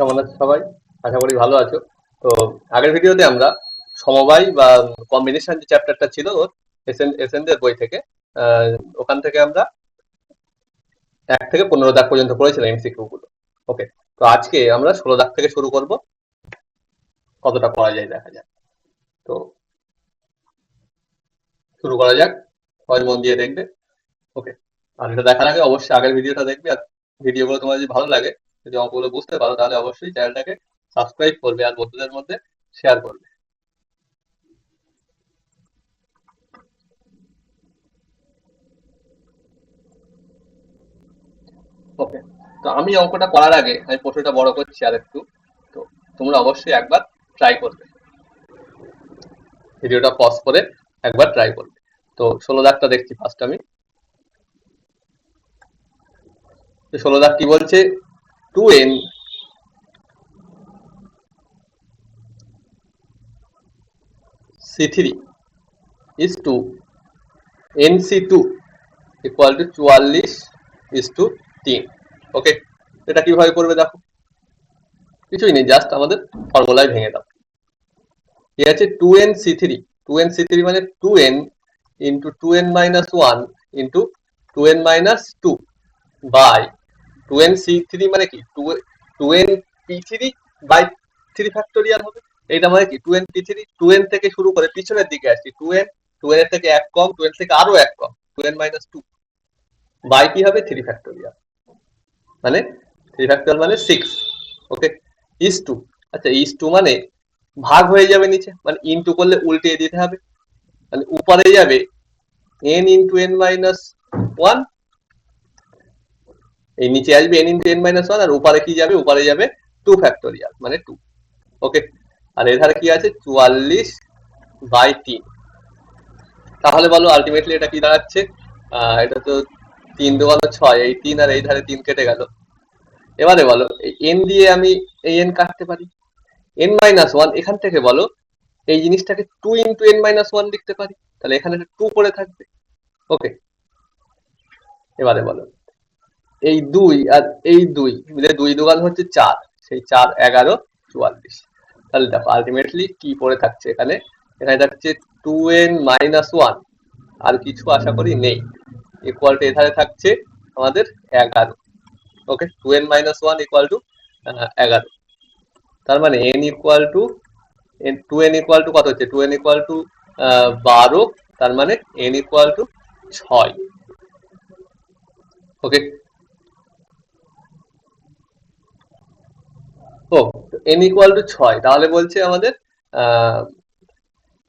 কেমন আছো সবাই? আশা করি ভালো আছো। তো আগের ভিডিওতে আমরা সমবায় বা কম্বিনেশন যে চ্যাপ্টারটা ছিল ওর এসএনদের বই থেকে, আহ, ওখান থেকে আমরা 1 থেকে 15 দাগ পর্যন্ত পড়েছিলাম এমসিকিউ গুলো। ওকে, তো আজকে আমরা 16 দাগ থেকে শুরু করব, কতটা করা যায় দেখা যাক। তো শুরু করা যাক, সবাই মন দিয়ে দেখবে। ওকে, আর এটা দেখার আগে অবশ্যই আগের ভিডিওটা দেখবে। আর ভিডিওগুলো তোমার যদি ভালো লাগে, যদি অঙ্কগুলো বুঝতে পারো, তাহলে অবশ্যই চ্যানেলটাকে সাবস্ক্রাইব করবে আর বন্ধুদের মধ্যে শেয়ার করবে। ওকে, তো আমি অঙ্কটা করার আগে আমি প্রশ্নটা বড় করছি আর একটু। তো তোমরা অবশ্যই একবার ট্রাই করবে, ভিডিওটা পজ করে একবার ট্রাই করবে। তো 16 দাগটা দেখছি ফার্স্ট আমি। তো 16 দাগ কি বলছে? 2n c3 is to nc2 equal to 44 is to 3। ওকে, এটা কিভাবে করবে দেখো। কিছুই নেই, জাস্ট আমাদের ফর্মুলায় ভেঙে দাও। ঠিক আছে, 2n c3 মানে 2n into 2n minus 1 into 2n minus 2 by 2n c3 মানে কি 2n p3 বাই 3 ফ্যাক্টোরিয়াল হবে। এইটা মানে কি 2n p3, 2n থেকে শুরু করে পিছনের দিকে আসছি, 2n এর থেকে এক কম, 2n থেকে আরো এক কম, 2n মাইনাস 2 বাই কি হবে 3 ফ্যাক্টোরিয়াল, মানে 3 ফ্যাক্টোরিয়াল মানে 6। ওকে, ইস টু, আচ্ছা ইস টু মানে ভাগ হয়ে যাবে নিচে, মানে ইনটু করলে উল্টে দিতে হবে, মানে উপরে যাবে n ইন্টু n মাইনাস 1, এই নিচে আসবে n ইন্টু n মাইনাস 1, আর উপরে কি যাবে, উপরে যাবে 2 ফ্যাক্টোরিয়াল মানে 2। ওকে, আর এধারে কি আছে 44/3। তাহলে বলো আলটিমেটলি এটা কি দাঁড়াচ্ছে? এটা তো 3 2 6, এই 3 আর এই ধারে 3 কেটে গেল। এবারে বলো এই n দিয়ে আমি এই n কাটতে পারি, n মাইনাস 1 এখান থেকে বলো এই জিনিসটাকে 2 ইন্টু n মাইনাস 1 লিখতে পারি, তাহলে এখানে 2 পড়ে থাকবে। ওকে, এবারে বলো এই 2 আর এই 2 মিলে 2 2 হচ্ছে 4, সেই 4 11 44। তাহলে দেখো আলটিমেটলি কি পড়ে থাকছে এখানে, এখানে থাকছে 2n মাইনাস 1, আর কিছু আশা করি নেই, ইকুয়াল টু এখানে থাকছে আমাদের 11। Okay, 2n minus 1 equal to 11। তার মানে n equal to 2n equal to কত হচ্ছে, 2n ইকুয়াল টু 12, তার মানে n ইকুয়াল টু 6। ওকে, ও n ইকুয়াল টু 6, তাহলে বলছে আমাদের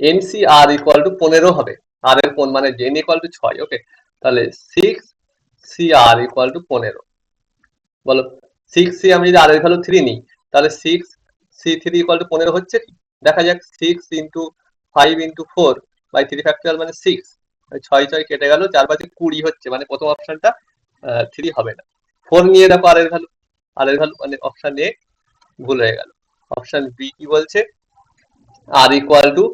এনসিআর ইকুয়াল টু 15 হবে। আর এর কোন মানে n ইকুয়াল টু 6। ওকে, তাহলে 6cr ইকুয়াল টু 15। বলো 6c আমি যদি আর এর ভ্যালু 3 নিই, তাহলে 6c3 ইকুয়াল টু 15 হচ্ছে কি? দেখা যাক, 6 ইন্টু 5 ইন্টু 4 বাই 3 ফ্যাক্টরিয়াল মানে 6, 6 6 কেটে গেল, 4 5 20 হচ্ছে, মানে প্রথম অপশনটা 3 হবে না। 4 নিয়ে দেখো আর এর ভ্যালু, আর এর ভ্যালু মানে অপশন এ ভুল হয়ে গেল। অপশন বি কি বলছে, আর ইকুয়াল টু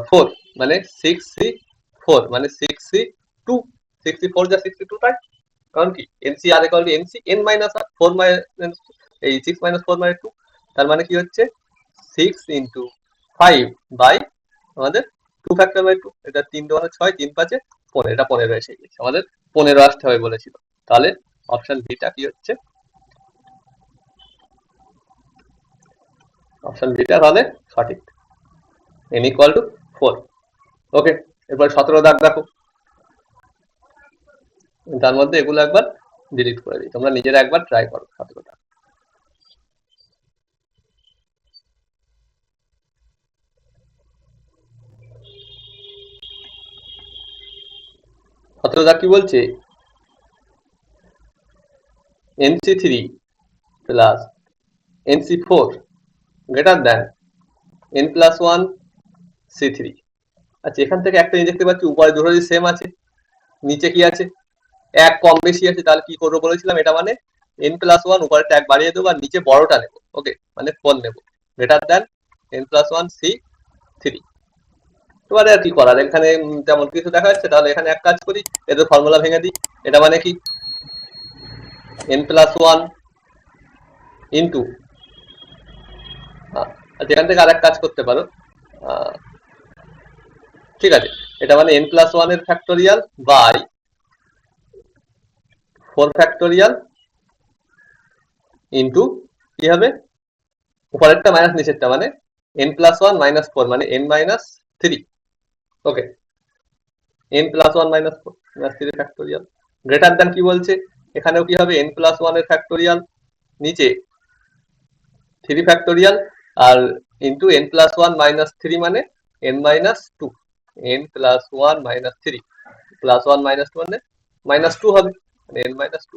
4 মানে 6c4 মানে 6c2, 64 যা 62 তাই। কারণ কি N C R equal to N C n minus R 4 minus, এই 6 মাইনাস 4 মানে 2, তার মানে কি হচ্ছে 6 ইন্টু 5 বাই আমাদের 2 ফ্যাক্টর বাই 2, এটা 3 2 6, 3 5 15, এটা 15 এসে গেছে, আমাদের 15 আসতে হবে বলেছিল। তাহলে অপশন বিটা কি হচ্ছে, অপশন বিটা তাহলে সঠিক, n ইকুয়াল টু 4। ওকে, এরপর 17 দাগ দেখো, তার মধ্যে এগুলো একবার ডিলিট করে দিই, তোমরা নিজেরা একবার ট্রাই করো 17 দাগ। 17 দাগ কি বলছে, nc3 plus nc4 greater than n plus 1 c3। আচ্ছা, এখান থেকে একটা জিনিস দেখতে পাচ্ছি, উপরে দুটোই সেম আছে, নিচে কি আছে এক কম বেশি আছে, তাহলে কি করবো বলেছিলাম, এটা মানে n প্লাস 1 উপরেরটা এক বাড়িয়ে দেবো আর নিচে বড়টা নেবো। ওকে, মানে 4 নেবো, greater than n plus 1 c3। এবারে আর কি করার, এখানে তেমন কিছু দেখা যাচ্ছে, তাহলে এখানে এক কাজ করি, এদের ফর্মুলা ভেঙে দিই। এটা মানে কি n প্লাস 1 ইন্টু এখান থেকে আর এক কাজ করতে পারো, ঠিক আছে, এটা মানে n+1 এর ফ্যাক্টোরিয়াল বাই 4 ফ্যাক্টোরিয়াল ইন্টু কি হবে, উপরেরটা মাইনাস নিচেরটা, মানে n+1 - 4 মানে n-3। ওকে, n+1 - 4 -3 ফ্যাক্টোরিয়াল গ্রেটার দ্যান কি বলছে, এখানেও কি হবে n+1 এর ফ্যাক্টোরিয়াল নিচে 3 ফ্যাক্টোরিয়াল আর ইন্টু n+1 - 3 মানে n-2, n+1 - 3 +1 - 2 মানে -2 হবে, মানে n-2।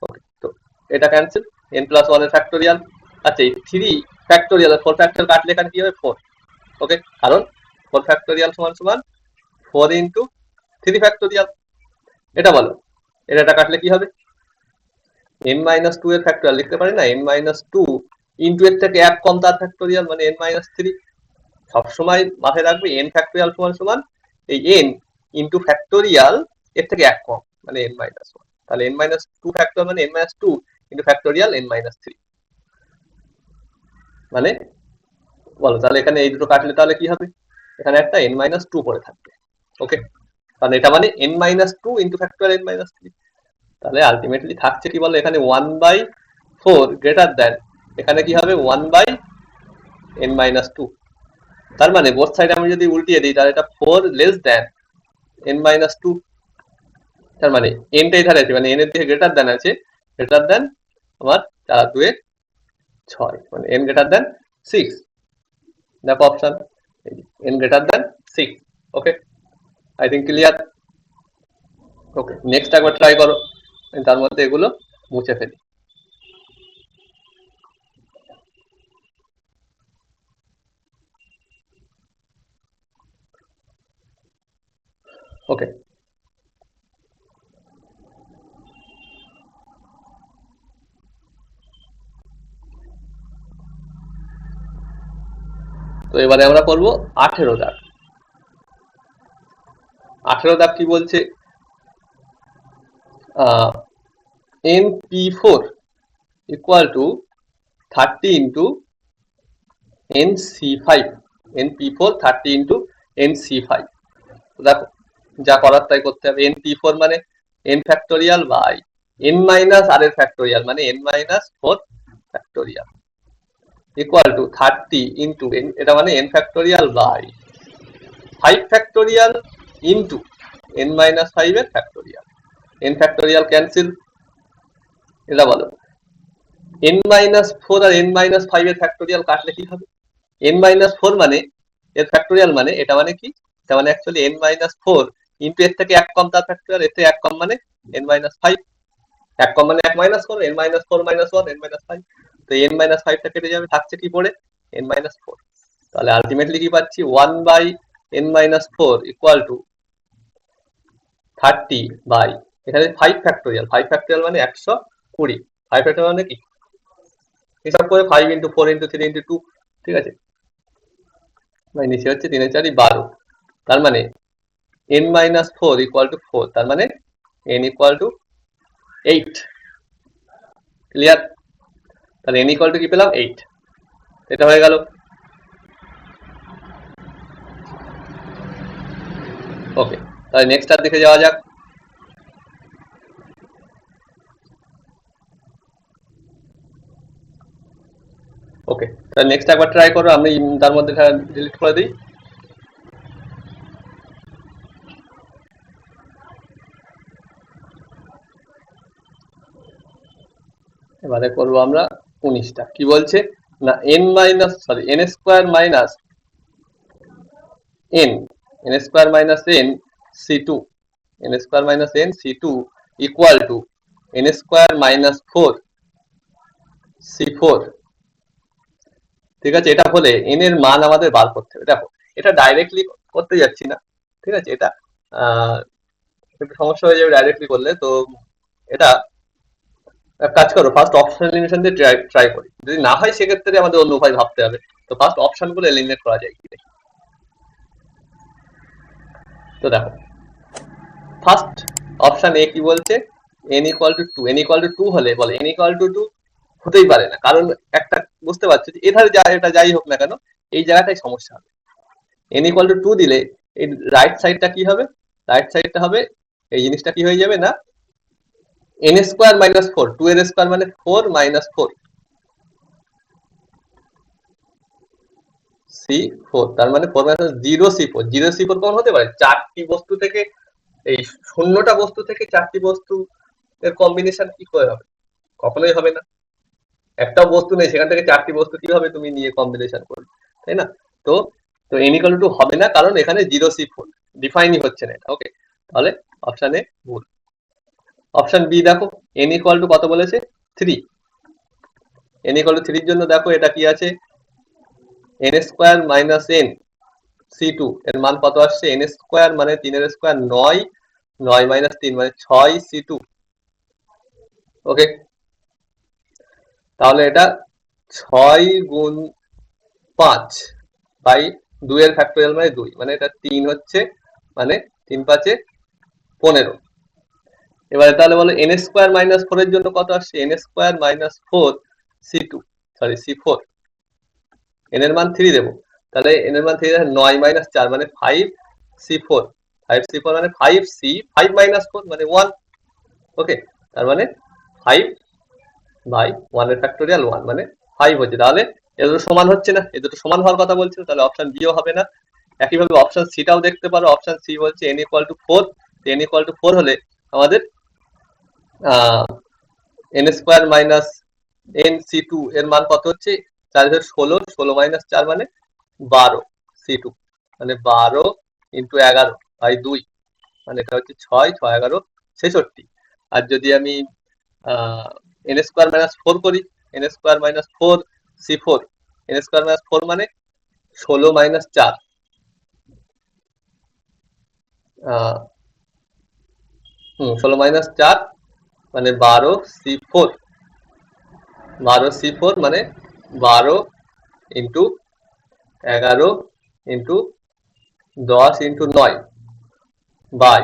ওকে, তো এটা ক্যান্সেল, n+1 এর ফ্যাক্টোরিয়াল, আচ্ছা এই 3 ফ্যাক্টোরিয়াল আর 4 ফ্যাক্টোরিয়াল কাটলে এখানে কি হবে 4। ওকে, কারণ 4 ফ্যাক্টোরিয়াল সমান সমান 4 ইন্টু 3 ফ্যাক্টোরিয়াল, এটা বলো, এটা কাটলে কি হবে, n-2 এর ফ্যাক্টোরিয়াল লিখতে পারি না, n-2 ইন্টু এর থেকে এক কম তার ফ্যাক্টোরিয়াল মানে n-3। সবসময় মাথায় রাখবে n ফ্যাক্টোরিয়াল সমান সমান এই n ইন্টু ফ্যাক্টোরিয়াল এর থেকে এক কম মানে n-1, তাহলে n-2 ফ্যাক্টর মানে n-2 ইন্টু ফ্যাক্টোরিয়াল n-3, মানে বলো তাহলে এখানে এই দুটো কাটলে তাহলে কি হবে, এখানে একটা n-2 পড়ে থাকবে। ওকে, কারণ এটা মানে n-2 ইন্টু ফ্যাক্টোরিয়াল n-3, তাহলে আলটিমেটলি থাকছে কি বলো, এখানে 1/4 গ্রেটার দ্যান, এখানে কি হবে 1/n-2, তার মানে বোথ সাইড আমি যদি উল্টিয়ে দিই তাহলে এটা 4 লেস দ্যান n-2, তার মানে n টা এখানে আছে, মানে n এর থেকে গ্রেটার দ্যান আছে, গ্রেটার দ্যান আমার 4 2 6, মানে n গ্রেটার দ্যান 6, দেখো option n greater than 6। Okay, I think clear. Okay, next একবার ট্রাই করো, তার মধ্যে এগুলো মুছে ফেলি। ওকে, তো এবারে আমরা করব 18 দাগ। 18 দাগ কি বলছে, np4 equal to 30 into nc5, np4 30 into nc5। দেখো যা করার তাই করতে হবে, np4 মানে n factorial by n minus r এর ফ্যাক্টোরিয়াল মানে n-4 factorial equal to 30 into n, এটা মানে n factorial by 5 factorial into n-5 এর ফ্যাক্টোরিয়াল, n ফ্যাক্টোরিয়াল ক্যান্সেল, এটা বলো n-4 আর n-5 এর ফ্যাক্টোরিয়াল কাটলে কি হবে, n-4 মানে এর ফ্যাক্টোরিয়াল মানে এটা মানে কি, এটা মানে অ্যাকচুয়ালি n-4 ইন্টু এর থেকে এক কম তার ফ্যাক্টোরিয়াল, এর থেকে এক কম মানে n-5, এক কম মানে এক মাইনাস করো n-4 - 1 n-5, তো n-5 টা কেটে যাবে, থাকছে কি পড়ে n-4, তাহলে আলটিমেটলি কি পাচ্ছি 1/n-4 ইকুয়াল টু 30 বাই এখানে 5 ফ্যাক্টোরিয়াল, 5 ফ্যাক্টোরিয়াল মানে 120, 5 ফ্যাক্টোরিয়াল মানে কি, হিসাব করে 5 ইন্টু 4 ইন্টু 3 ইন্টু 2, ঠিক আছে, ভাই নিচে হচ্ছে 3 এর 4 12, তার মানে n-4 ইকুয়াল টু 4, তার মানে n ইকুয়াল টু 8। ক্লিয়ার, তাহলে n ইকুয়াল টু কি পেলাম 8, এটা হয়ে গেল। ওকে, তাহলে নেক্সট আর দেখে যাওয়া যাক। ওকে, তাহলে নেক্সট একবার ট্রাই করো, আমি তার মধ্যে ডিলিট করে দিই। এবারে করবো আমরা 19টা, কি বলছে না n square minus n, n square minus n c2, n square minus n c2 equal to n square minus 4 c4। ঠিক আছে, এটা হলে n এর মান আমাদের বার করতে হবে। দেখো এটা ডাইরেক্টলি করতে যাচ্ছি না, ঠিক আছে, এটা একটু সমস্যা হয়ে যাবে ডাইরেক্টলি করলে, তো এটা এক কাজ করো, ফার্স্ট অপশন এলিমিনেশন দিয়ে ট্রাই করি, যদি না হয় সেক্ষেত্রে আমাদের অন্য উপায় ভাবতে হবে। তো ফার্স্ট অপশন গুলো এলিমিনেট করা যায় কি দেখি। তো দেখো ফার্স্ট অপশন এ কি বলছে, n equal two 2, n equal two 2 হলে বলে n ইকুয়াল টু 2 হতেই পারে না, কারণ একটা বুঝতে পারছো যে এধারে এটা যাই হোক না কেন এই জায়গাটাই সমস্যা হবে। n ইকুয়াল টু 2 দিলে এই রাইট সাইডটা কি হবে, রাইট সাইডটা হবে এই জিনিসটা কি হয়ে যাবে না n স্কোয়ার মাইনাস 4, 2 এর স্কোয়ার মানে 4 মাইনাস 4 c4, তার মানে 4 মাইনাস 0 c4, 0 c4 কখন হতে পারে, চারটি বস্তু থেকে এই শূন্যটা বস্তু থেকে চারটি বস্তু এর কম্বিনেশন কি করে হবে, কখনোই হবে না। একটা বস্তু নেই সেখান থেকে চারটি বস্তু কিভাবে তুমি নিয়ে কম্বিনেশন করবে, তাই না? তো তো n ইকুয়াল টু হবে না, কারণ এখানে 0 c4 ডিফাইনই হচ্ছে না এটা। ওকে, তাহলে অপশন এ ভুল। অপশন বি দেখো, n ইকুয়াল টু কত বলেছে 3, n ইকুয়াল টু 3 এর জন্য দেখো এটা কি আছে, n square minus n c2 এর মান কত আসছে, n স্কয়ার মানে 3 এর স্কয়ার 9, 9 মাইনাস 3 মানে 6 c2। ওকে, তাহলে এটা 6 গুণ 5 বাই 2 এর ফ্যাক্টরিয়াল মানে 2, মানে এটা 3 হচ্ছে, মানে 3 5 15। এবারে তাহলে বলো n স্কয়ার মাইনাস 4 এর জন্য কত আসছে, n square minus 4 c2, sorry c4, n এর মান 3 দেবো, তাহলে n এর মান 3 9 মাইনাস 4 মানে 5 c4, 5 c4 মানে 5 c, 5 মাইনাস 4 মানে 1। ওকে, তার মানে 5 বাই 1 এর ফ্যাক্টরিয়াল 1 মানে 5 হচ্ছে। তাহলে এ দুটো সমান হচ্ছে না, এ দুটো সমান হওয়ার কথা বলছিল, তাহলে অপশন বিও হবে না। একইভাবে অপশন সিটাও দেখতে পারো, অপশন সি বলছে n equal two 4, n equal two 4 হলে আমাদের n square minus n c2 এর মান কত হচ্ছে, 4 16, 16 মাইনাস 4 মানে 12 c2, মানে 12 ইন্টু 11 বাই 2, মানে এটা হচ্ছে 6, 6 11 66। আর যদি আমি n স্কয়ার মাইনাস 4 করি, n square minus 4 c4, n square minus 4 মানে 16 মাইনাস 4, 16 মাইনাস 4 মানে 12 c4, 12 c4 মানে 12 ইন্টু 11 ইন্টু 10 ইন্টু 9 বাই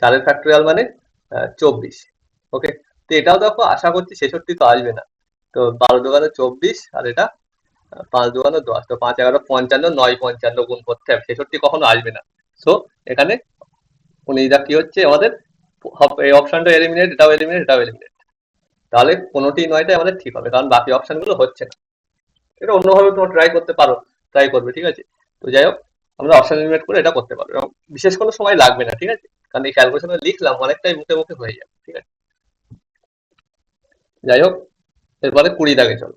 4 এর ফ্যাক্টরিয়াল মানে 24। ওকে, তো এটাও দেখো আশা করছি 66 তো আসবে না, তো 12 দোকানে 24 আর এটা 5 দোকানে 10, তো 5 11 55, 9 55 গুণ করতে হবে, 66 কখনো আসবে না। সো এখানে উনিরা কি হচ্ছে আমাদের এই অপশনটা এলিমিনেট, এটাও এলিমিনেট, এটাও এলিমিনেট, তাহলে কোনোটি নয়টাই আমাদের ঠিক হবে, কারণ বাকি অপশন গুলো হচ্ছে না। এটা অন্যভাবে তোমরা ট্রাই করতে পারো, ট্রাই করবে, ঠিক আছে। তো যাই হোক, আমরা অপশন এলিমিনেট করে এটা করতে পারবো, এবং বিশেষ কোনো সময় লাগবে না, ঠিক আছে, কারণ এই ক্যালকুলেশনে লিখলাম অনেকটাই মুখে মুখে হয়ে যাবে, ঠিক আছে। যাই হোক, এরপরে 20 দাগে চলো।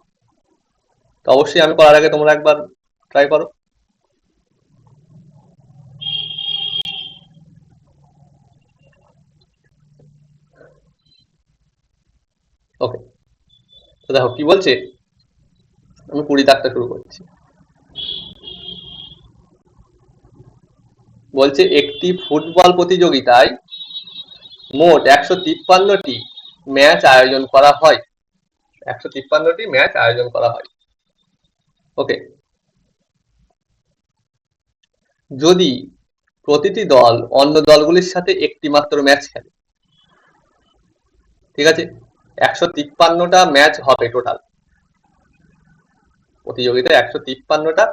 তো অবশ্যই আমি করার আগে তোমরা একবার ট্রাই করো। ওকে, তো দেখো কি বলছে, আমি 20 দাগটা শুরু করছি। বলছে একটি ফুটবল প্রতিযোগিতায় মোট 153টি ম্যাচ আয়োজন করা হয়, 153টি ম্যাচ আয়োজন করা হয়। ওকে, যদি প্রতিটি দল অন্য দলগুলির সাথে একটি মাত্র ম্যাচ খেলে, ঠিক আছে, 153টা ম্যাচ হবে টোটাল প্রতিযোগিতায়, 153টা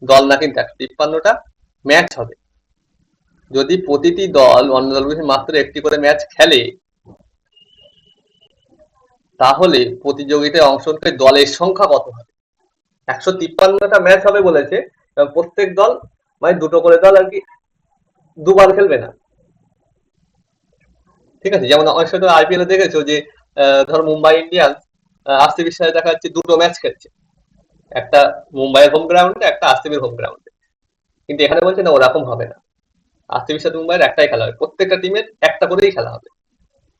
দল না কিন্তু 153টা ম্যাচ হবে। যদি প্রতিটি দল অন্য দলগুলির মাত্র একটি করে ম্যাচ খেলে, তাহলে প্রতিযোগিতায় অংশগ্রহণকারী দলের সংখ্যা কত হবে। 153টা ম্যাচ হবে বলেছে, প্রত্যেক দল মানে দুটো করে দল আর কি দুবার খেলবে না, ঠিক আছে। যেমন অনেক সময় আইপিএল এ দেখেছো যে ধর মুম্বাই ইন্ডিয়ান্স আরসিবির সাথে দেখা যাচ্ছে দুটো ম্যাচ খেলছে, একটা মুম্বাইয়ের হোম গ্রাউন্ডে, একটা আরসিবির হোম গ্রাউন্ডে, কিন্তু এখানে বলছে না ওরকম হবে না, আরসিবির সাথে মুম্বাইয়ের একটাই খেলা হবে, প্রত্যেকটা টিমের একটা করেই খেলা হবে।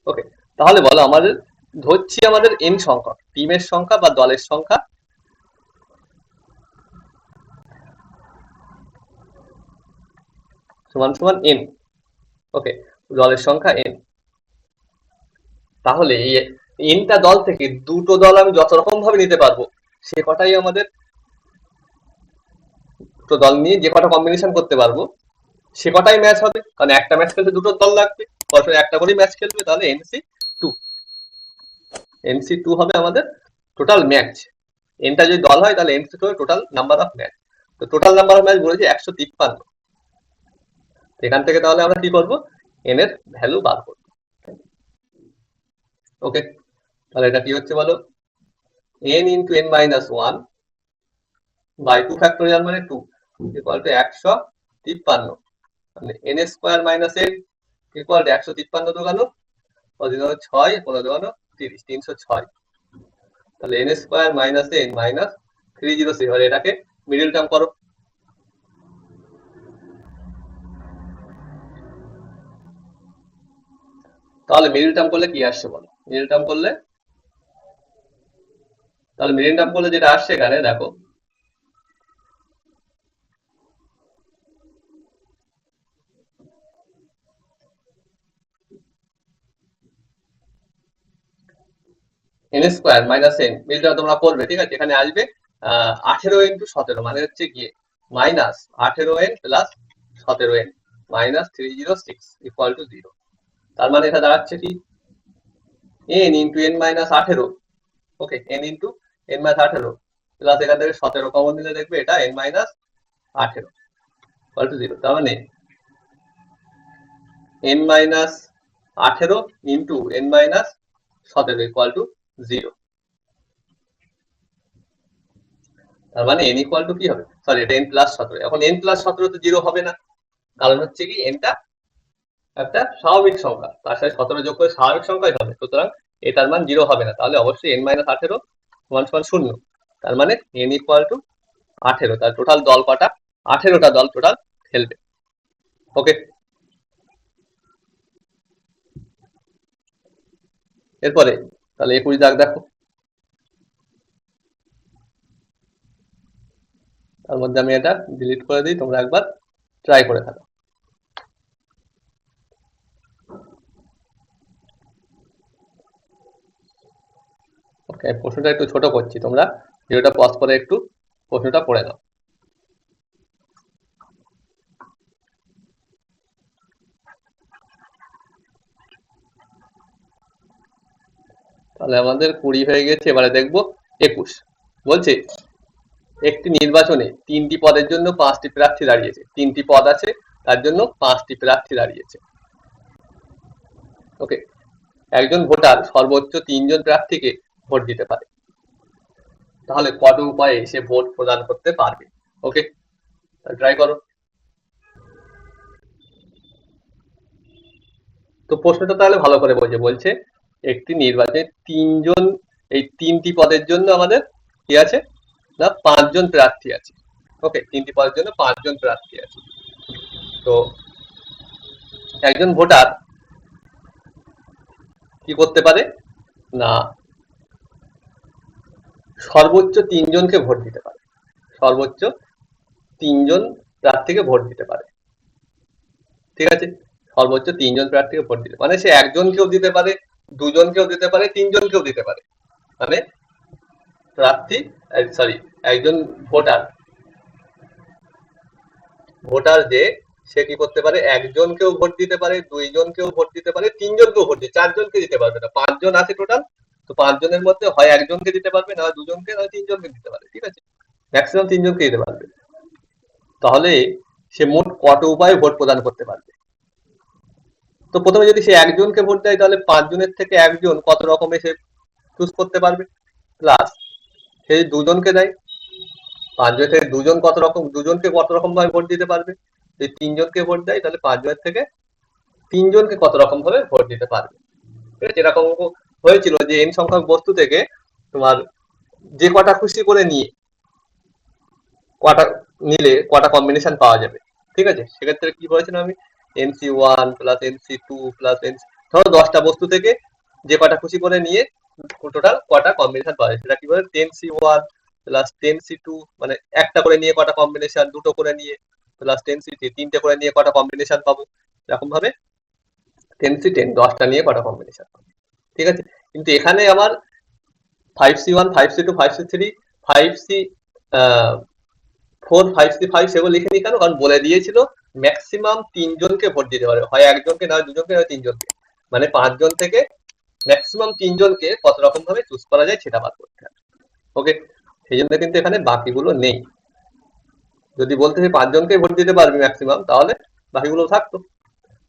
ওকে, তাহলে বলো আমাদের ধরছি আমাদের এন সংখ্যা, টিমের সংখ্যা বা দলের সংখ্যা সমান সমান এন। ওকে, দলের সংখ্যা এন, তাহলে এই এনটা দল থেকে দুটো দল আমি যত রকম ভাবে নিতে পারবো, সে কটাই আমাদের, দুটো দল নিয়ে যে কটা কম্বিনেশন করতে পারবো সে কটাই ম্যাচ হবে, কারণ একটা ম্যাচ খেলতে দুটো দল লাগবে, পরপর একটা করেই ম্যাচ খেলবে, তাহলে এনসি 2। NC2 হবে আমাদের টোটাল ম্যাচ। এনটা যদি দল হয় তাহলে NC2 হবে টোটাল নাম্বার অফ ম্যাচ। তো টোটাল নাম্বার অফ ম্যাচ বলেছে 153। এখান থেকে তাহলে আমরা কি করব, n এর ভ্যালু বার করব। ওকে, তাহলে এটা কি হচ্ছে বলো, n into n minus 1 by 2 factorial মানে 2 equal to 153, মানে n square minus n equal to 153 দোকানো 6 15 দোকানো 30 306। তাহলে n square minus n minus 306, এবার এটাকে মিডল টার্ম করো। তাহলে মিডল টার্ম করলে কি আসছে বলো, মিডল টার্ম করলে, তাহলে মিডল টার্ম করলে যেটা আসছে এখানে দেখো, n square minus n middle term তোমরা করবে, ঠিক আছে। এখানে আসবে 18 ইন্টু 17 মানে হচ্ছে গিয়ে minus 18n plus 17n minus 306 equal to 0। তার মানে এটা দাঁড়াচ্ছে কি n ইন্টু n মাইনাস 18, ওকে, n into n minus 18 plus এখান থেকে 17 কমন দিলে দেখবে এটা n মাইনাস 18 ইকুয়াল টু 0। তার মানে n minus 18 into n minus 17 equal to 0। তার মানে n ইকুয়াল টু কি হবে, সরি এটা n প্লাস 17। এখন n প্লাস 17 তো 0 হবে না, কারণ হচ্ছে কি nটা একটা স্বাভাবিক সংখ্যা, তার সাথে 17 যোগ করে স্বাভাবিক সংখ্যাই হবে, সুতরাং এটার মান 0 হবে না। তাহলে অবশ্যই n মাইনাস 18 সমান সমান 0। তার মানে n ইকুয়াল টু 18। তার টোটাল দল কটা, 18টা দল টোটাল খেলবে। ওকে, এরপরে তাহলে 21 দাগ দেখো, তার মধ্যে আমি এটা ডিলিট করে দিই, তোমরা একবার ট্রাই করে থাকো। ওকে, প্রশ্নটা একটু ছোট করছি, তোমরা ভিডিওটা পজ করে একটু প্রশ্নটা পড়ে নাও। তাহলে আমাদের 20 হয়ে গেছে, এবারে দেখবো 21। বলছে একটি নির্বাচনে 3টি পদের জন্য 5টি প্রার্থী দাঁড়িয়েছে, 3টি পদ আছে তার জন্য 5টি প্রার্থী দাঁড়িয়েছে। ওকে, একজন ভোটার সর্বোচ্চ 3 জন প্রার্থীকে ভোট দিতে পারে, তাহলে কত উপায়ে সে ভোট প্রদান করতে পারবে। ওকে, ট্রাই করো। তো প্রশ্নটা তাহলে ভালো করে বলছে একটি নির্বাচনে 3 জন, এই 3টি পদের জন্য আমাদের কি আছে না 5 জন প্রার্থী আছে। ওকে, 3টি পদের জন্য 5 জন প্রার্থী আছে। তো একজন ভোটার কি করতে পারে না সর্বোচ্চ 3 জনকে ভোট দিতে পারে, সর্বোচ্চ 3 জন প্রার্থীকে ভোট দিতে পারে, ঠিক আছে। সর্বোচ্চ 3 জন প্রার্থীকে ভোট দিতে মানে সে একজনকেও দিতে পারে, দুজনকেও দিতে পারে, 3 জনকেও দিতে পারে। মানে প্রার্থী, সরি, একজন ভোটার, ভোটার যে সে কি করতে পারে, একজনকেও ভোট দিতে পারে, 2 জনকেও ভোট দিতে পারে, 3 জনকেও ভোট দিতে, 4 জনকে দিতে পারবে না। 5 জন আছে টোটাল, তো 5 জনের মধ্যে হয় একজনকে দিতে পারবে, না হয় 2 জনকে, না হয় 3 জনকে দিতে পারে, ঠিক আছে। ম্যাক্সিমাম 3 জনকে দিতে পারবে। তাহলে সে মোট কত উপায়ে ভোট প্রদান করতে পারবে। তো প্রথমে যদি সে একজনকে ভোট দেয় তাহলে 5 জনের থেকে একজন কত রকমে সে চুজ করতে পারবে, প্লাস সে 2 জনকে দেয়, 5 জনের থেকে 2 জন কত রকম, 2 জনকে কত রকম ভাবে ভোট দিতে পারবে। যদি 3 জনকে ভোট দেয় তাহলে 5 জনের থেকে 3 জনকে কত রকম ভাবে ভোট দিতে পারবে। ঠিক আছে, এরকম হয়েছিল যে n সংখ্যক বস্তু থেকে তোমার যে কটা খুশি করে নিয়ে কটা নিলে কটা কম্বিনেশন পাওয়া যাবে, ঠিক আছে। সেক্ষেত্রে কি বলেছিলাম আমি, NC1 প্লাস NC2 প্লাস ধরো 10টা বস্তু থেকে যে কটা খুশি করে নিয়ে টোটাল কটা কম্বিনেশন পাওয়া যায়, সেটা কি বলে 10C1 প্লাস 10C2, মানে একটা করে নিয়ে কটা কম্বিনেশন, দুটো করে নিয়ে প্লাস 10C3, তিনটে করে নিয়ে কটা কম্বিনেশন পাবো, এরকম ভাবে 10C10 10টা নিয়ে কটা কম্বিনেশন পাবো, ঠিক আছে। কিন্তু এখানে আমার 5C1 5C2 5C3 5C4 5C5 সেগুলো লিখে নি কেন, কারণ বলে দিয়েছিল ম্যাক্সিমাম 3 জনকে ভোট দিতে পারে, হয় একজনকে, না হয় 2 জনকে, না হয় 3 জনকে, মানে 5 জন থেকে ম্যাক্সিমাম 3 জনকে কত রকম ভাবে চুজ করা যায় সেটা বার করতে হবে। ওকে, সেই জন্য কিন্তু এখানে বাকিগুলো নেই। যদি বলতে 5 জনকে ভোট দিতে পারবি ম্যাক্সিমাম, তাহলে বাকিগুলো থাকতো।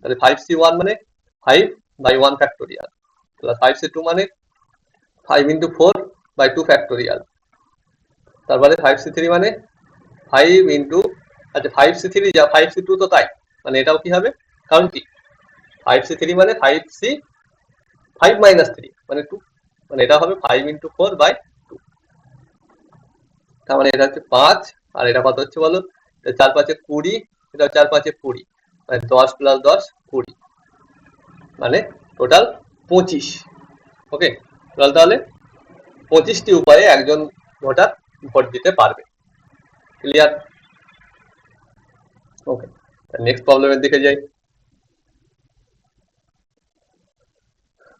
তাহলে 5C1 মানে 5 বাই 1 ফ্যাক্টোরিয়াল প্লাস 5C2 মানে 5 ইন্টু 4 বাই 2 ফ্যাক্টোরিয়াল, তারপরে 5C3 মানে 5 ইন্টু, আচ্ছা 5C3 যা 5C2 তো তাই, মানে এটাও কি হবে, কারণ কি 5C3 মানে 5C 5 মাইনাস 3 মানে 2, মানে এটা হবে 5 ইন্টু 4 বাই 2, তার মানে এটা হচ্ছে 5, আর এটা কত হচ্ছে বলো, 4 5 20, এটা 4 5 20, মানে 10 প্লাস 10 20, মানে টোটাল 25। ওকে, তাহলে 25টি উপায়ে একজন ভোটার ভোট দিতে পারবে। ক্লিয়ার? ওকে, নেক্সট প্রবলেমের দিকে যাই।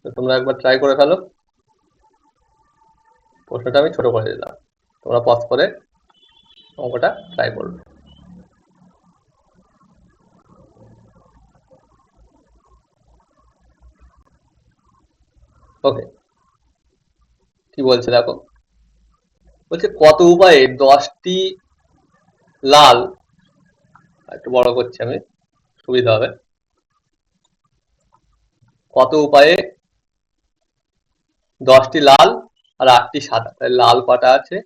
তো তোমরা একবার ট্রাই করে ফেলো। প্রশ্নটা আমি ছোট করে দিলাম, তোমরা পজ করে অঙ্কটা ট্রাই করবে। ওকে, কি বলছে দেখো, বলছে কত উপায়ে 10টি লাল, একটু বড় করছি আমি সুবিধা হবে, কত উপায়ে 10টি লাল আর 8টি সাদা, তাহলে লাল কটা আছে,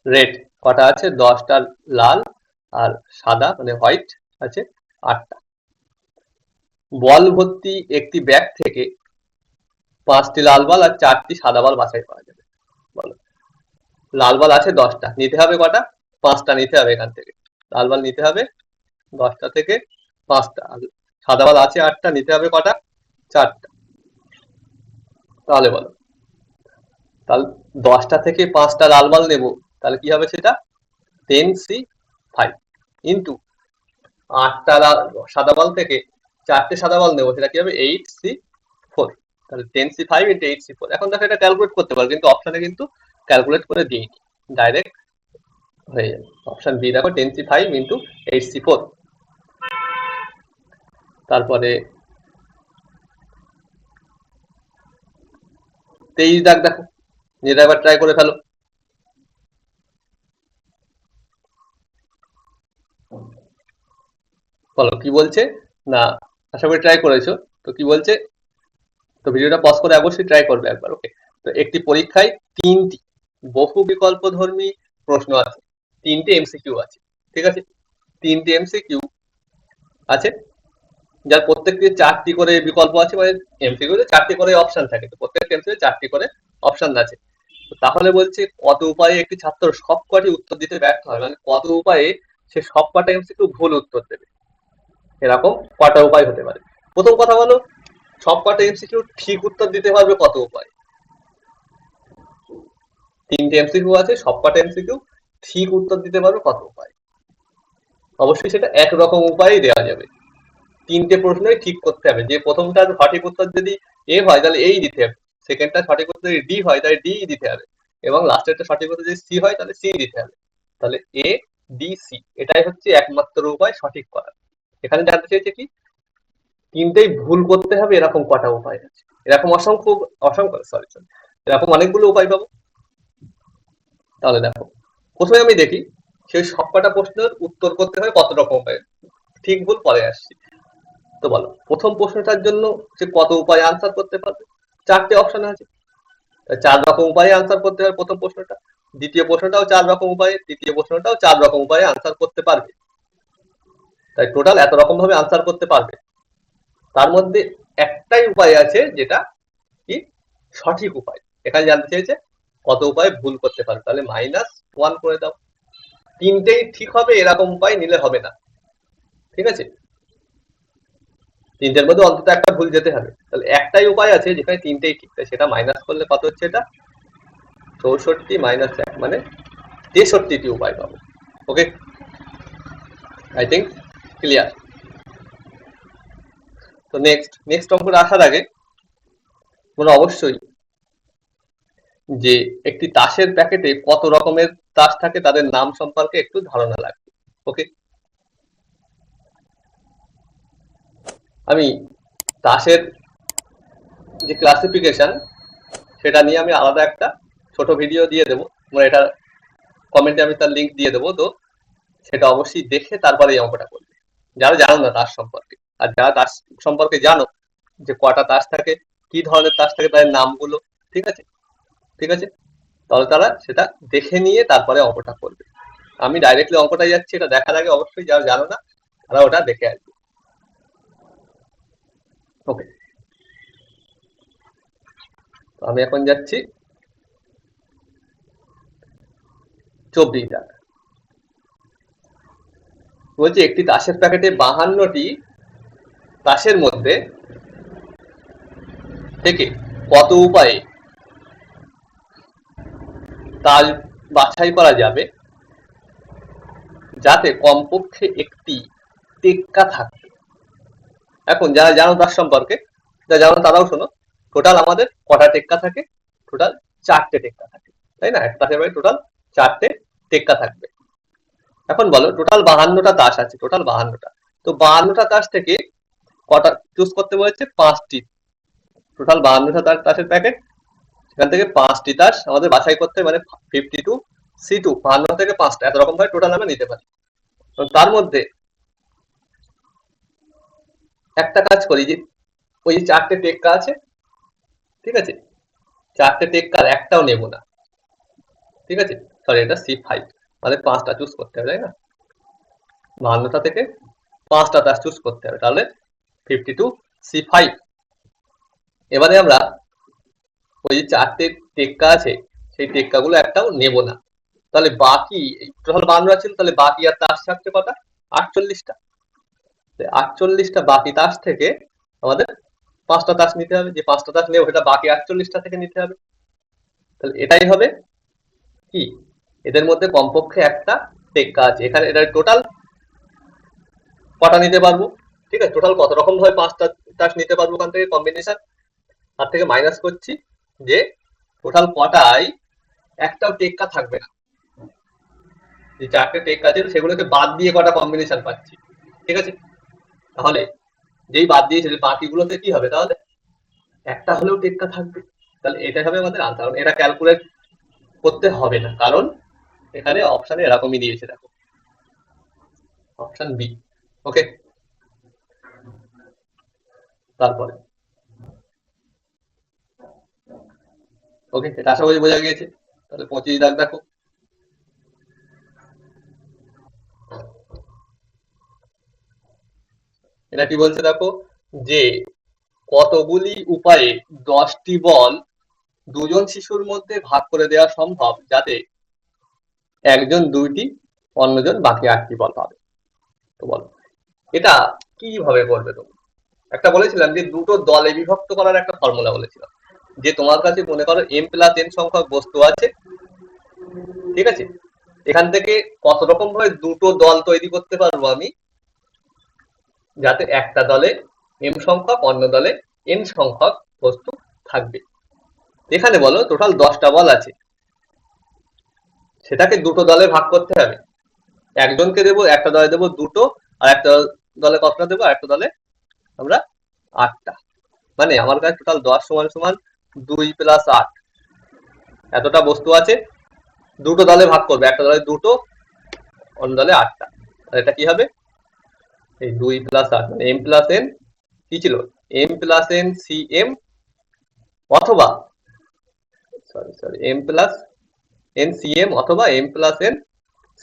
রেড কটা আছে, 10টা লাল আর সাদা মানে হোয়াইট আছে 8টা। বল ভর্তি একটি ব্যাগ থেকে 5টি লাল বল আর 4টি সাদা বল বাছাই করা যাবে। বলো, লাল বল আছে 10টা, নিতে হবে কটা, 5টা নিতে হবে এখান থেকে। লাল বল নিতে হবে 10টা থেকে 5টা, আর সাদা বল আছে 8টা, নিতে হবে কটা, 4টা। তাহলে বলো, তাহলে 10টা থেকে 5টা লাল বল নেব, তাহলে কি হবে সেটা 10C5 ইন্টু 8টা সাদা বল থেকে 4টে সাদা বল নেবো, সেটা কি হবে 8C4, তাহলে 10C5 ইন্টু 8C4। এখন দেখো এটা ক্যালকুলেট করতে পারো, কিন্তু অপশনে কিন্তু ক্যালকুলেট করে দিইনি, ডাইরেক্ট হয়ে যাবে। অপশন বি দেখো 10C5 ইন্টু 8C4। তারপরে 23 দাগ দেখো, যেটা একবার ট্রাই করে ফেলো। বলো কি বলছে, না আশা করি ট্রাই করেছো, তো কি বলছে, তো ভিডিওটা পজ করে অবশ্যই ট্রাই করবে একবার। ওকে, তো একটি পরীক্ষায় 3টি বহু বিকল্পধর্মী প্রশ্ন আছে, 3টে এমসিকিউ আছে, ঠিক আছে, 3টে এমসিকিউ আছে, যার প্রত্যেকটি 4টি করে বিকল্প আছে, মানে এমসিকিউতে 4টি করে অপশন থাকে, তো প্রত্যেকটা এমসিকিউ 4টি করে অপশন আছে। তাহলে বলছে কত উপায়ে একটি ছাত্র সবকটি উত্তর দিতে ব্যর্থ হয়, মানে কত উপায়ে সে সবকটা এমসিকিউ ভুল উত্তর দেবে, এরকম কটা উপায় হতে পারে। প্রথম কথা বলো, সবকটা এমসিকিউ ঠিক উত্তর দিতে পারবে কত উপায়, 3টে এমসিকিউ আছে, সবকটা এমসিকিউ ঠিক উত্তর দিতে পারবে কত উপায়। অবশ্যই সেটা একরকম উপায়ই দেওয়া যাবে, 3টে প্রশ্নই ঠিক করতে হবে, যে প্রথমটার সঠিক উত্তর যদি এ হয় তাহলে এই দিতে হবে, সেকেন্ডটা সঠিক উত্তর যদি ডি হয় তাহলে ডি দিতে হবে, এবং লাস্টেরটা সঠিক উত্তর যদি সি হয় তাহলে সি দিতে হবে। তাহলে এ ডি সি, এটাই হচ্ছে একমাত্র উপায় সঠিক করার। এখানে জানতে চেয়েছে কি 3টেই ভুল করতে হবে, এরকম কটা উপায় আছে, এরকম অসংখ্য অসংখ্য সরি সরি এরকম অনেকগুলো উপায় পাবো। তাহলে দেখো, প্রথমে আমি দেখি সেই সবকটা প্রশ্নের উত্তর করতে হয় কত রকম উপায়, ঠিক ভুল পরে আসছি। তো বলো, প্রথম প্রশ্নটার জন্য সে কত উপায়ে আনসার করতে পারবে, 4টে অপশন আছে, 4 রকম উপায়ে আনসার করতে হবে প্রথম প্রশ্নটা, দ্বিতীয় প্রশ্নটাও 4 রকম উপায়ে, তৃতীয় প্রশ্নটাও 4 রকম উপায়ে আনসার করতে পারবে, তাই টোটাল এত রকম ভাবে আনসার করতে পারবে। তার মধ্যে একটাই উপায় আছে যেটা কি সঠিক উপায়, এখানে জানতে চেয়েছে কত উপায়ে ভুল করতে পারবে, তাহলে -1 করে দাও। 3টেই ঠিক হবে এরকম উপায় নিলে হবে না, ঠিক আছে, 3টের মধ্যে অন্তত একটা ভুল যেতে হবে, তাহলে একটাই উপায় আছে যেখানে 3টেই ঠিক, তাই সেটা মাইনাস করলে কত হচ্ছে, এটা 64 মাইনাস 1 মানে 63টি উপায় পাবো। ওকে, আই থিঙ্ক ক্লিয়ার। তো নেক্সট অঙ্কটা আসার আগে তোমরা অবশ্যই যে একটি তাসের প্যাকেটে কত রকমের তাস থাকে তাদের নাম সম্পর্কে একটু ধারণা লাগবে। ওকে, আমি তাসের যে ক্লাসিফিকেশন, সেটা নিয়ে আমি আলাদা একটা ছোট ভিডিও দিয়ে দেবো, মানে এটা কমেন্টে আমি তার লিঙ্ক দিয়ে দেবো, তো সেটা অবশ্যই দেখে তারপরে এই অঙ্কটা করবে, যারা জানো না তাস সম্পর্কে। আর যারা তাস সম্পর্কে জানো, যে কটা তাস থাকে, কি ধরনের তাস থাকে, তাদের নামগুলো, ঠিক আছে, ঠিক আছে, তাহলে তারা সেটা দেখে নিয়ে তারপরে অঙ্কটা করবে। আমি ডাইরেক্টলি অঙ্কটাই যাচ্ছি, এটা দেখার আগে অবশ্যই যারা জানো না তারা ওটা দেখে আসবে। ওকে, আমি এখন যাচ্ছি 24 দাগ। বলছি একটি তাসের প্যাকেটে 52টি তাসের মধ্যে থেকে কত উপায়ে তাস বাছাই করা যাবে যাতে কমপক্ষে একটি টেক্কা থাকে। এখন যারা জানো তার সম্পর্কে, যারা জানো তারাও শোনো, টোটাল আমাদের কটা টেক্কা থাকে? টোটাল 4টে টেক্কা থাকে, তাই না? একটা তাসের বাড়ি টোটাল 4টে টেক্কা থাকবে। এখন বলো টোটাল 52টা তাস আছে, টোটাল 52টা, তো 52টা তাস থেকে কটা চুজ করতে বলেছে? 5টি। টোটাল 52টা তাসের প্যাকেট, সেখান থেকে 5টি তাস আমাদের বাছাই করতে, মানে 52 52 থেকে 5টা, এত রকম ভাবে টোটাল আমরা নিতে পারি। তার মধ্যে একটা কাজ করি, যে ওই 4টে টেক্কা আছে, ঠিক আছে, 4টে টেক্কার একটাও নেব না, ঠিক আছে, সরি এটা C5, মানে 5টা চুজ করতে হবে, তাই না? 52টা থেকে 5টা তাস চুজ করতে হবে, তাহলে 52C5। এবারে আমরা ওই যে 4টে টেক্কা আছে, সেই টেক্কাগুলো একটাও নেব না, তাহলে বাকি টোটাল 52 ছিল, তাহলে বাকি আর তাস থাকছে কটা? 48টা। 48টা বাকি তাস থেকে আমাদের 5টা তাস নিতে হবে, যে 5টা তাস নেব সেটা বাকি 48টা থেকে নিতে হবে। তাহলে এটাই হবে কি, এদের মধ্যে কমপক্ষে একটা টেক্কা আছে। এখানে এটা টোটাল কটা নিতে পারবো, ঠিক আছে, টোটাল কত রকম ভাবে 5টা তাস নিতে পারবো ওখান থেকে কম্বিনেশন, তার থেকে মাইনাস করছি যে টোটাল কটায় একটাও টেক্কা থাকবে না। যে 4টে টেক্কা আছে সেগুলোকে বাদ দিয়ে কটা কম্বিনেশন পাচ্ছি, ঠিক আছে। তাহলে যেই বাদ দিয়েছে, বাকিগুলোতে কি হবে? তাহলে একটা হলেও টেক্কা থাকবে। তাহলে এটা হবে আমাদের আনসার। এটা ক্যালকুলেট করতে হবে না, কারণ এখানে অপশনে এরকমই দিয়েছে, দেখো অপশন বি। ওকে, তারপরে ওকে, এটা আশা করি বোঝা গিয়েছে। তাহলে 25 দাগ দেখো, এটা কি বলছে দেখো, যে কতগুলি উপায়ে 10টি বল দুজন শিশুর মধ্যে ভাগ করে দেওয়া সম্ভব যাতে একজন 2টি, অন্যজন বাকি 8টি বল পাবে। তো বলো এটা কিভাবে করবে তুমি? একটা বলেছিলাম যে দুটো দলে বিভক্ত করার একটা ফর্মুলা বলেছিলাম, যে তোমার কাছে মনে করো m+n সংখ্যক বস্তু আছে, ঠিক আছে, এখান থেকে কত রকম ভাবে দুটো দল তৈরি করতে পারবো আমি, যাতে একটা দলে m সংখ্যক, অন্য দলে n সংখ্যক বস্তু থাকবে। এখানে বলো টোটাল 10টা বল আছে, সেটাকে দুটো দলে ভাগ করতে হবে। একজনকে দেবো, একটা দলে দেবো দুটো, আর একটা দলে কতটা দেবো? আর একটা দলে আমরা 8টা। মানে আমার কাছে টোটাল 10 সমান সমান 2 + 8, এতটা বস্তু আছে, দুটো দলে ভাগ করবে, একটা দলে দুটো, অন্য দলে 8টা। এটা কি হবে? এই 2 + 8 মানে m+n কি ছিল? m+n cm, অথবা সরি m+n cm অথবা m+n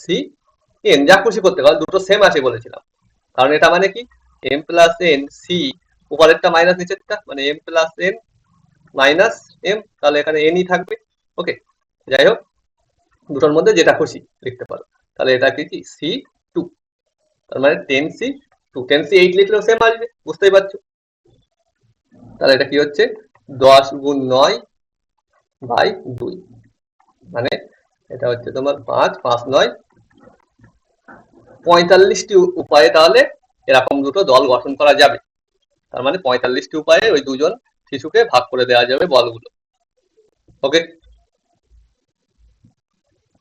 cn, যা খুশি করতে পারো, দুটো সেম আছে বলেছিলাম। কারণ এটা মানে কি, m+n c, উপরেরটা মাইনাস নিচেরটা, মানে m+n - m, তাহলে এখানে n ই থাকবে। ওকে, যাই হোক, দুটোর মধ্যে যেটা খুশি লিখতে পারো। তাহলে এটা কি C2, তার মানে 10C2, 10C8 লিখলেও সেম আসবে, বুঝতেই পারছো। তাহলে এটা কি হচ্ছে? 10 × 9/2, মানে এটা হচ্ছে তোমার 5 5 9 45টি উপায়ে তাহলে এরকম দুটো দল গঠন করা যাবে। তার মানে 45টি উপায়ে ওই দুজন শিশুকে ভাগ করে দেওয়া যাবে বলগুলো। ওকে,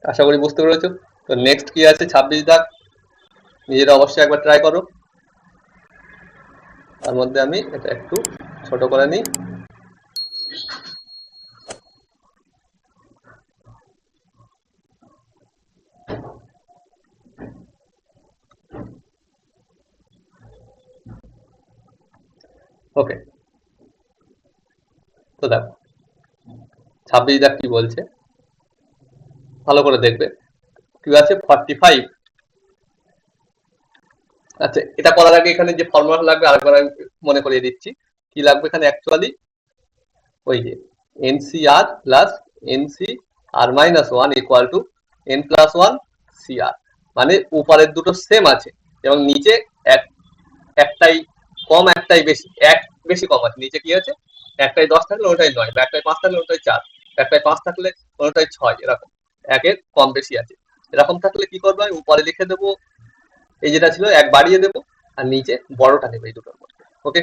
আশা করি বুঝতে পেরেছো। তো নেক্সট কি আছে? 26 দাগ, নিজেরা অবশ্যই একবার ট্রাই করো। তার মধ্যে আমি এটা একটু ছোট করে নিই। ওকে, তো দেখো 26 দেখ কি বলছে, ভালো করে দেখবে কি আছে 45। আচ্ছা, এটা করার আগে এখানে যে ফর্মুলা লাগবে আরেকবার আমি মনে করিয়ে দিচ্ছি। কি লাগবে এখানে অ্যাকচুয়ালি, ওই যে NCR plus NC R minus one equal to N plus one CR, মানে উপরের দুটো সেম আছে এবং নিচে একটাই কম একটাই বেশি, এক বেশি কম আছে। নিচে কি আছে, একটাই 10 থাকলে ওটাই 9, বা একটাই 5 থাকলে ওটাই 4, একটাই 5 থাকলে ওটাই 6, এরকম একের কম বেশি আছে। এরকম থাকলে কি করবো, আমি উপরে লিখে দেবো এই যেটা ছিল এক বাড়িয়ে দেবো, আর নিচে বড়টা নেবে এই দুটোর মধ্যে। ওকে,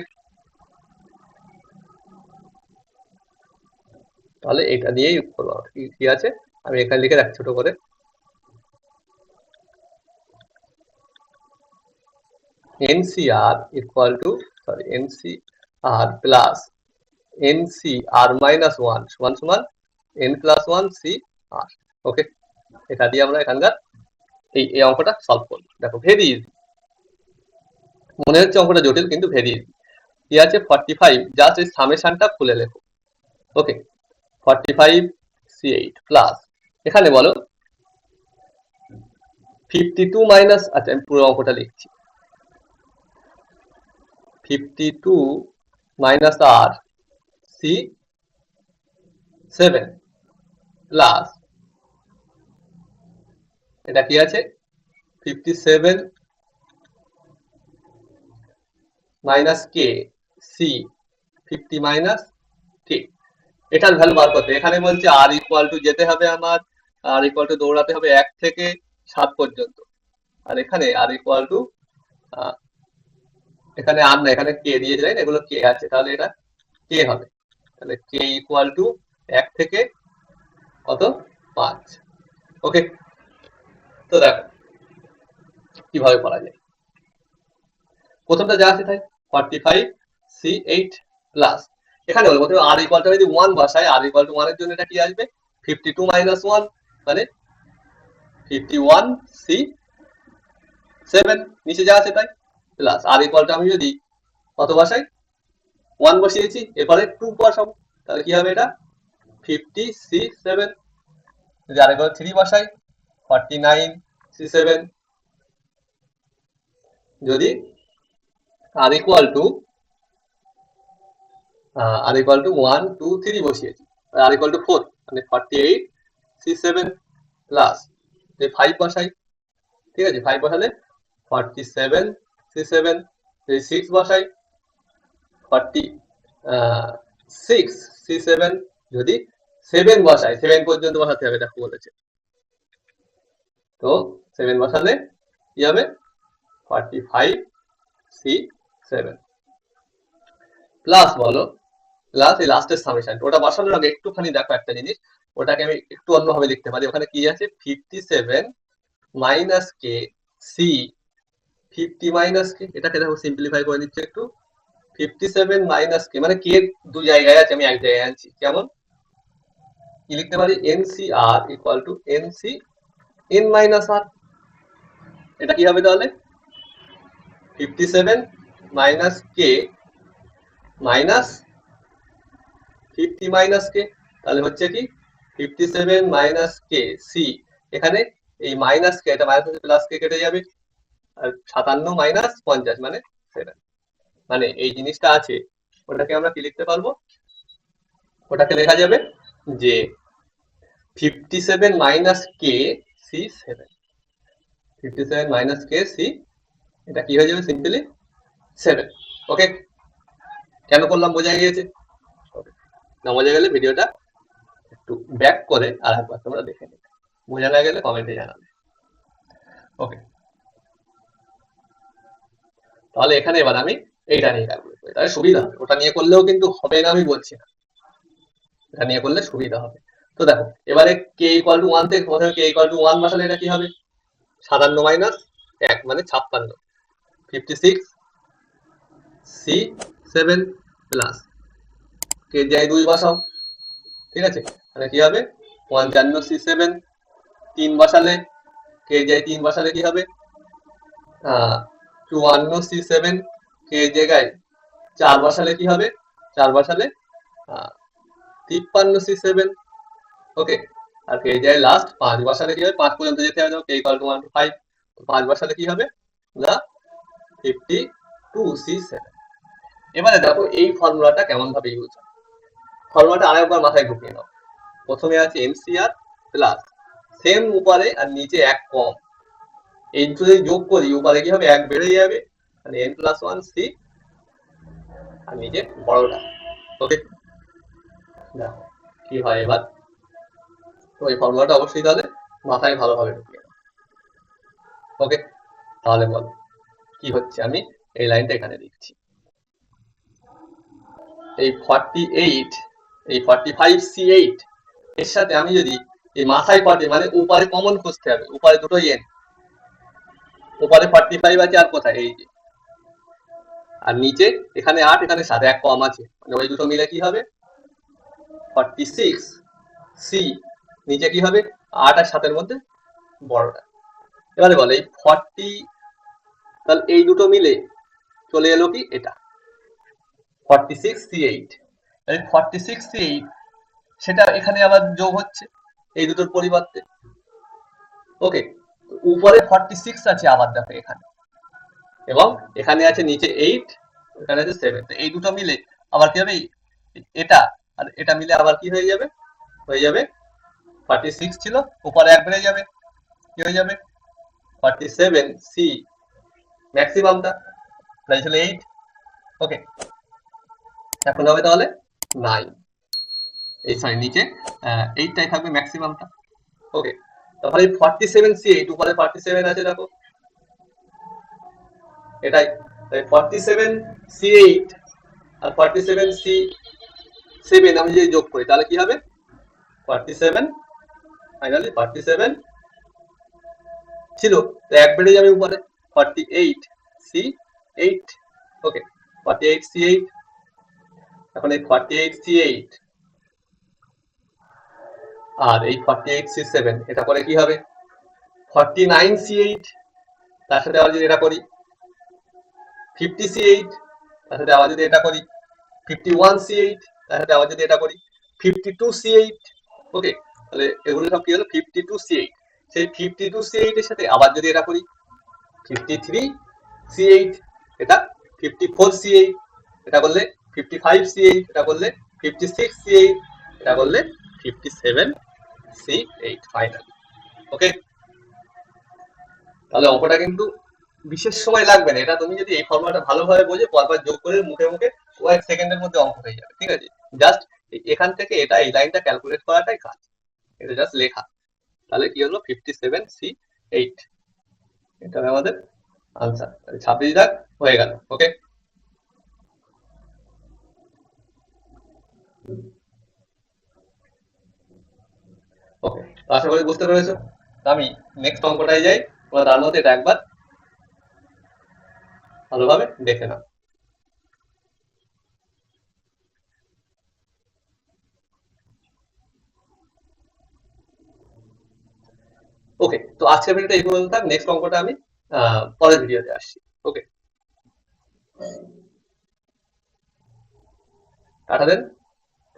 তাহলে এটা দিয়েই করবো। কি আছে আমি এখানে লিখে রাখছি ছোট করে, NCR equal to NCR plus NCR minus 1 সমান সমান N plus 1 CR। ওকে, এটা দিয়ে আমরা এখানকার এই অঙ্কটা সলভ করবো। দেখো ভেরি ইজি, মনে হচ্ছে অঙ্কটা জটিল কিন্তু ভেরি ইজি। কি আছে 45, জাস্ট এই সামেশনটা খুলে লেখো। ওকে, 45 C8 প্লাস এখানে বলো 52 মাইনাস, আচ্ছা আমি পুরো অঙ্কটা লিখছি, 52 মাইনাস আর C7 প্লাস এটা কি আছে 57 মাইনাস কে সি 50 মাইনাস কে। এটার ভ্যালু বার করতে এখানে বলছে আর ইকুয়াল টু যেতে হবে আমার, আর ইকুয়াল টু দৌড়াতে হবে 1 থেকে 7 পর্যন্ত, আর এখানে আর ইকুয়াল টু এখানে আর না, এখানে কে দিয়েছে তাই না, এগুলো কে আছে, তাহলে এটা কে হবে। তাহলে কে ইকুয়াল টু 1 থেকে কত 5। ওকে, তো দেখো কিভাবে করা যায়। প্রথমটা যা আছে তাই 45 C8 প্লাস এখানে বলবো প্রথমে আর ইকুয়াল টু যদি 1 বসাই, আর ইকুয়াল টু 1 এর জন্য এটা কি আসবে 52 মাইনাস 1 মানে 51 C7, নিচে যা আছে তাই প্লাস আর ইকুয়াল টু আমি যদি কত বসাই 1 বসিয়েছি, এরপরে 2 বসাবো, তাহলে কি হবে এটা 50 C7, যদি আর ইকুয়াল 3 বসাই 49 C7, যদি আর ইকুয়াল টু 1 2 3 বসিয়েছি, আর ইকুয়াল টু 4 মানে 48 C7 প্লাস 5 বসাই, ঠিক আছে 5 বসালে 47 C7, যদি 6 বসাই 46 C7, যদি 7 বসাই 7 পর্যন্ত বসাতে হবে দেখো বলেছে, তো 7 বসালে কি হবে 45 C7 প্লাস বলো প্লাস এই লাস্টের সামেশন, ওটা বসানোর আগে একটুখানি দেখো একটা জিনিস, ওটাকে আমি একটু অন্যভাবে লিখতে পারি। ওখানে কি আছে 57 মাইনাস কে সি 50 মাইনাস কে, এটাকে দেখো সিম্পলিফাই করে নিচ্ছি একটু, 57 মাইনাস কে মানে কে দু জায়গায় আছে আমি এক জায়গায় আনছি, কেমন কি লিখতে পারি NCR equal to NC N minus R, এটা কি হবে তাহলে 57 minus K minus 50 minus K, তাহলে হচ্ছে কি 57 মাইনাস কে সি, এখানে এই মাইনাস কে এটা মাইনাস প্লাস কে কেটে যাবে, আর 57 মাইনাস 50 মানে 7, মানে এই জিনিসটা আছে ওটাকে আমরা কি লিখতে পারবো, ওটাকে লেখা যাবে যে 57 minus K C 7, 57 minus K C, এটা কি হয়ে যাবে সিম্পলি 7। ওকে, কেন করলাম বোঝা গিয়েছে, না বোঝা গেলে ভিডিওটা একটু ব্যাক করে আর একবার তোমরা দেখে নেবে, বোঝা না গেলে কমেন্টে জানাবে। ওকে, তাহলে এখানে এবার আমি এইটা নিয়ে ক্যালকুলেট করি, তাহলে সুবিধা হবে, ওটা নিয়ে করলেও কিন্তু হবে না আমি বলছি না, এটা নিয়ে করলে সুবিধা হবে। তো দেখো এবারে কে ইকুয়াল টু 1 থেকে প্রথমে কে ইকুয়াল টু 1 বসালে এটা কি হবে 57 মাইনাস 1 মানে 56, 56 C7 প্লাস কে যায় 2 বসাও, ঠিক আছে, তাহলে কি হবে 55 C7, 3 বসালে কে যায় 3 বসালে কি হবে 54 C7, কে জায়গায় 4 বসালে কি হবে? 4 বসালে 53C7, ওকে। আর কে যায় লাস্ট 5 বসালে কি হবে? 5 পর্যন্ত যেতে হবে, কে ইকুয়াল টু 1 to 5, তো 5 বসালে কি হবে না 52C7। এবারে দেখো এই ফর্মুলাটা কেমন ভাবে ইউজ হয়। ফর্মুলাটা আরেকবার মাথায় ঢুকিয়ে নাও। প্রথমে আছে এমসিআর প্লাস সেম উপরে আর নিচে এক কম, এই দুটো যদি যোগ করি উপরে কি হবে? 1 বেড়ে যাবে, মানে n+1c আর নিচে বড়টা, ওকে। দেখো কি হয় এবার। তো এই ফর্মুলাটা অবশ্যই তাহলে মাথায় ভালোভাবে ঢুকিয়ে নাও, ওকে। তাহলে বল কি হচ্ছে, আমি এই লাইনটা এখানে লিখছি। এই 48, এই 45C8 এর সাথে আমি যদি এই মাথায় পাটে মানে উপরে কমন খুঁজতে হবে, উপরে দুটোই n, উপরে 45 আছে আর কোথায় এই যে, আর নিচে এখানে 8 এখানে 7, এক কম আছে, মানে ওই দুটো মিলে কি হবে 46C, নিচে কি হবে 8 আর 7 এর মধ্যে বড়টা। এবারে বলে এই 40, তাহলে এই দুটো মিলে চলে এলো কি এটা 46C8, এই 46C8 সেটা এখানে আবার যোগ হচ্ছে এই দুটোর পরিবর্তে, ওকে। উপরে 46 আছে আবার দেখো এখানে, এবং এখানে আছে নিচে 8, এখানে আছে 7, তো এই দুটো মিলে আবার কি হবে এটা আর এটা মিলে আবার কি হয়ে যাবে 46 ছিল, উপরে 1 বেড়ে যাবে, কি হয়ে যাবে 47C ম্যাক্সিমামটা, তাই ছিল 8, ওকে। এখন হবে তাহলে 9, এই সরি নিচে 8টাই থাকবে ম্যাক্সিমামটা, ওকে। তাহলে 47C8 উপরে 47 আছে দেখো, এটাই 47C8 আর 47C7 আমি যদি যোগ করি তাহলে কি হবে 47, ফাইনালি 47 ছিল, তো 1 বেড়ে যাবে উপরে 48C8, ওকে। 48C8, এখন এই 48C8 আর এই 48C7 এটা করে কি হবে 49C8, তার সাথে আবার যদি এটা করি 50C8, তার সাথে আবার যদি এটা করি 51C8, তার সাথে আবার যদি এটা করি 52C8, ওকে। তাহলে এগুলো সব কি হলো 52C8, সেই 52C8 এর সাথে আবার যদি এটা করি 53C8, এটা 54C8, এটা করলে 55C8, এটা করলে 56C8, এটা করলে 57C8 ফাইনাল, ওকে। তাহলে অঙ্কটা কিন্তু বিশেষ সময় লাগবে না, এটা তুমি যদি এই ফর্মুলাটা ভালোভাবে বোঝে পরপর যোগ করে মুখে মুখে কয়েক সেকেন্ডের মধ্যে অঙ্ক হয়ে যাবে, ঠিক আছে। জাস্ট এখান থেকে এটা এই লাইনটা ক্যালকুলেট করাটাই কাজ, এটা জাস্ট লেখা। তাহলে কি হলো 57C8, এটা আমাদের আনসার। 26 দাগ হয়ে গেল, ওকে। ওকে, আশা করি বুঝতে পেরেছো। আমি নেক্সট অঙ্কটাই যাই, তোমরা তার মধ্যে এটা একবার ভালোভাবে দেখে নাও। ওকে, তো আজকের ভিডিওটা এই পর্যন্ত থাক, নেক্সট অঙ্কটা আমি পরের ভিডিওতে আসছি, ওকে। টাটা দেন,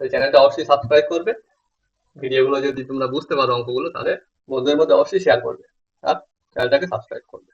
চ্যানেলটা অবশ্যই সাবস্ক্রাইব করবে, ভিডিওগুলো যদি তোমরা বুঝতে পারো অঙ্কগুলো তাহলে বন্ধুদের মধ্যে অবশ্যই শেয়ার করবে আর চ্যানেলটাকে সাবস্ক্রাইব করবে।